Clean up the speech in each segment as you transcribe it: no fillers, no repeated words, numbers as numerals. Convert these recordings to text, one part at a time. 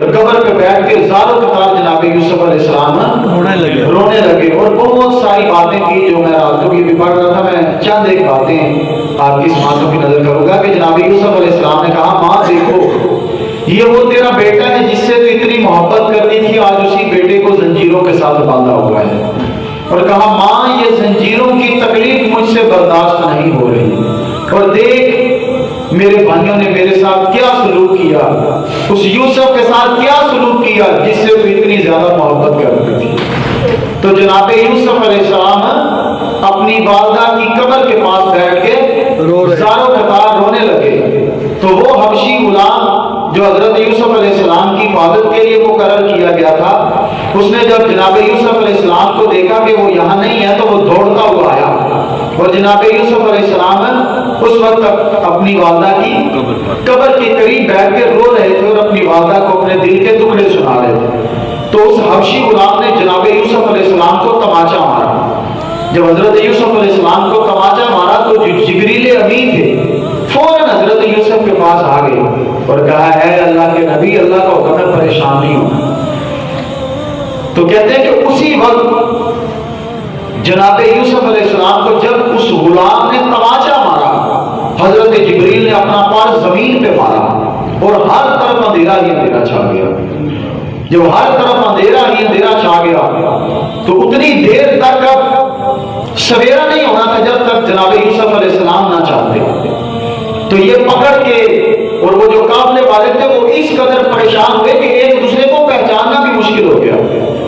قبر پہ بیٹھ کے زاروں قطار جناب یوسف علیہ السلام رونے لگے اور بہت ساری باتیں کی جو میں راتوں کی بھی پڑھ رہا تھا. میں چند ایک باتیں آپ کی سماعتوں کی نظر کروں گا کہ جناب یوسف علیہ السلام نے کہا ماں دیکھو یہ وہ تیرا بیٹا ہے جس سے تو اتنی محبت کرنی تھی, آج اسی بیٹے کو زنجیروں کے ساتھ باندھا ہوا ہے. اور کہا ماں یہ زنجیروں کی تکلیف مجھ سے برداشت نہیں ہو رہی, اور دیکھ میرے بھائیوں نے میرے ساتھ کیا سلوک کیا, اس یوسف کے ساتھ کیا سلوک کیا جس سے وہ اتنی زیادہ محبت کرتی تھی. تو جناب یوسف علیہ السلام اپنی والدہ کی قبر کے پاس بیٹھ کے زاروں قطار رونے لگے. تو وہ حبشی غلام جو حضرت یوسف علیہ السلام کی حفاظت کے لیے مقرر کیا گیا تھا, اس نے جب جناب یوسف علیہ السلام کو دیکھا کہ وہ یہاں نہیں ہے تو وہ دوڑتا ہوا آیا, اور جناب یوسف علیہ السلام اس وقت اپنی والدہ کی قبر کے قریب بیٹھ کے رو رہے تھے اور اپنی والدہ کو اپنے دل کے دکھڑے سنا رہے تھے. تو اس حبشی غلام نے جناب یوسف علیہ السلام کو تماچا مارا. جب حضرت یوسف علیہ السلام کو تماچا مارا تو جبریل امین تھے, فوراً حضرت یوسف کے پاس آ گئے اور کہا ہے اللہ کے نبی, اللہ کا حکم ہے پریشان نہیں ہونا. تو کہتے ہیں کہ اسی وقت جناب یوسف علیہ السلام کو جب اس غلام نے تماچا مارا, حضرت جبریل نے اپنا پار زمین پہ مارا اور ہر طرف اندھیرا ہی اندھیرا چھا گیا. جب ہر طرف اندھیرا ہی اندھیرا چھا گیا تو اتنی دیر تک اب سویرا نہیں ہونا تھا جب تک جناب یوسف علیہ السلام نہ چاہتے. تو یہ پکڑ کے اور وہ جو قافلے والے تھے وہ اس قدر پریشان ہوئے کہ ایک دوسرے کو پہچاننا بھی مشکل ہو گیا.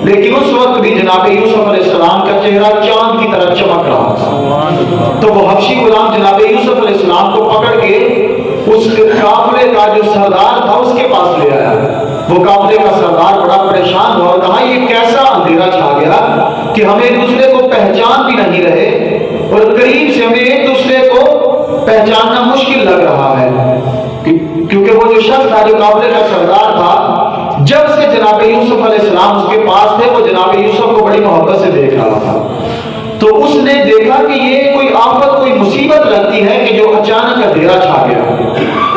لیکن اس وقت بھی جناب یوسف علیہ السلام کا چہرہ چاند کی طرح چمک رہا تھا. تو وہ حبشی غلام جناب یوسف علیہ السلام کو پکڑ کے اس قافلے کا جو سردار تھا اس کے پاس لے آیا. وہ قافلے کا سردار بڑا پریشان ہوا اور کہا یہ کیسا اندھیرا چھا گیا کہ ہمیں ایک دوسرے کو پہچان بھی نہیں رہے, اور قریب سے ہمیں ایک دوسرے کو پہچاننا مشکل لگ رہا ہے. کیونکہ وہ جو شخص تھا جو قافلے کا سردار تھا, جب سے جناب یوسف علیہ السلام اس کے پاس تھے وہ جناب یوسف کو بڑی محبت سے دیکھ رہا تھا. تو اس نے دیکھا کہ یہ کوئی آفت کوئی مصیبت لگتی ہے کہ جو اچانک اندھیرا چھا گیا.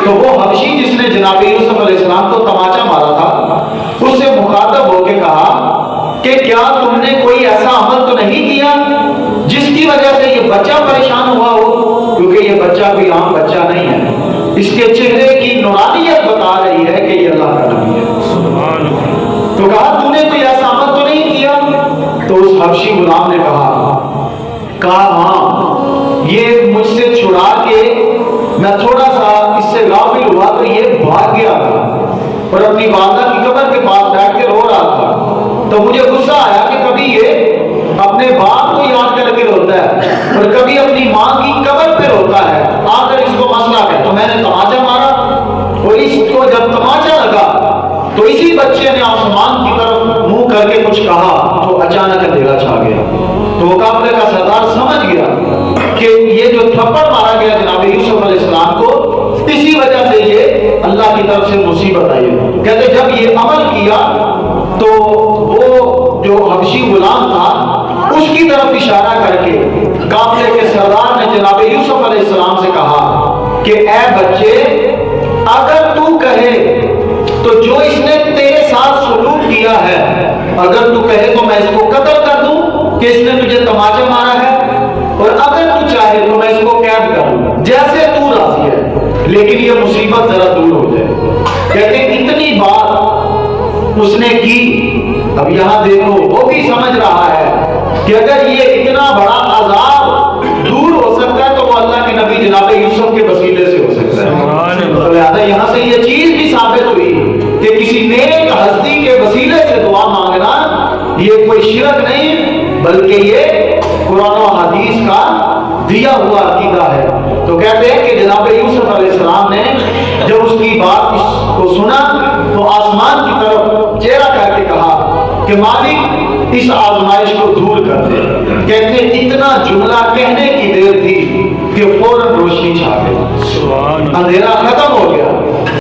تو وہ حبشی جس نے جناب یوسف علیہ السلام کو تماچا مارا تھا اس سے مخاطب ہو کے کہا کہ کیا تم نے کوئی ایسا عمل تو نہیں کیا جس کی وجہ سے یہ بچہ پریشان ہوا ہو, کیونکہ یہ بچہ کوئی عام بچہ نہیں ہے, اس کے چہرے کی نورانیت بتا رہی ہے کہ یہ اللہ کا نبی ہے. تو کہا تو نے کوئی ایسا عمل تو نہیں کیا. تو اس حبشی غلام نے کہا ہاں یہ مجھ سے چھڑا کے میں تھوڑا سا اس سے غافل ہوا تو یہ بھاگ گیا تھا اور اپنی والدہ کی قبر کے پاس بیٹھ کے رو رہا تھا. تو مجھے غصہ آیا کہ کبھی یہ اپنے باپ کو یاد کر کے روتا ہے اور کبھی اپنی ماں کی قبر پہ روتا ہے, آخر اس کو مسئلہ ہے. تو میں نے تماچا مارا اور اس کو جب تماچا لگا تو اسی بچے نے آسمان کی طرف منہ کر کے کچھ کہا تو اچانک اندھیرا چھا گیا. تو وہ قافلے کا سردار سمجھ گیا کہ یہ جو تھپڑ مارا گیا جناب یوسف علیہ السلام کو اسی وجہ سے یہ اللہ کی طرف سے مصیبت آئی. کہتے جب یہ عمل کیا تو وہ جو حبشی غلام تھا اس کی طرف اشارہ کر کے قافلے کے سردار نے جناب یوسف علیہ السلام سے کہا کہ اے بچے اگر تو کہے تو جو اس نے تیرے ساتھ سلوک کیا ہے اگر تو کہے تو میں اس کو قتل کر دوں کہ اس نے تجھے تماچا مارا ہے, اور اگر تو چاہے تو میں اس کو قید کر دوں جیسے تو راضی ہے, لیکن یہ مصیبت ذرا دور ہو جائے. کہتے ہیں اتنی بات اس نے کی. اب یہاں دیکھو وہ بھی سمجھ رہا ہے کہ اگر یہ اتنا بڑا عذاب دور ہو سکتا ہے تو وہ اللہ کے نبی جناب یوسف کے وسیلے سے ہو سکتا ہے. تو لہٰذا یہاں سے یہ چیز بھی ثابت ہوئی کہ کسی نیک ہستی کے وسیلے سے دعا مانگنا یہ کوئی شرک نہیں بلکہ یہ قرآن و حدیث کا دیا ہوا عقیدہ ہے. تو کہتے ہیں کہ جناب یوسف علیہ السلام نے جب اس کی بات کو سنا تو آسمان کی طرف چہرہ کر کے کہا کہ مالک اس آزمائش کو دور کر دے. کہتے ہیں اتنا جملہ کہنے کی دیر تھی کہ فوراً روشنی چھا گئی, اندھیرا ختم ہو گیا.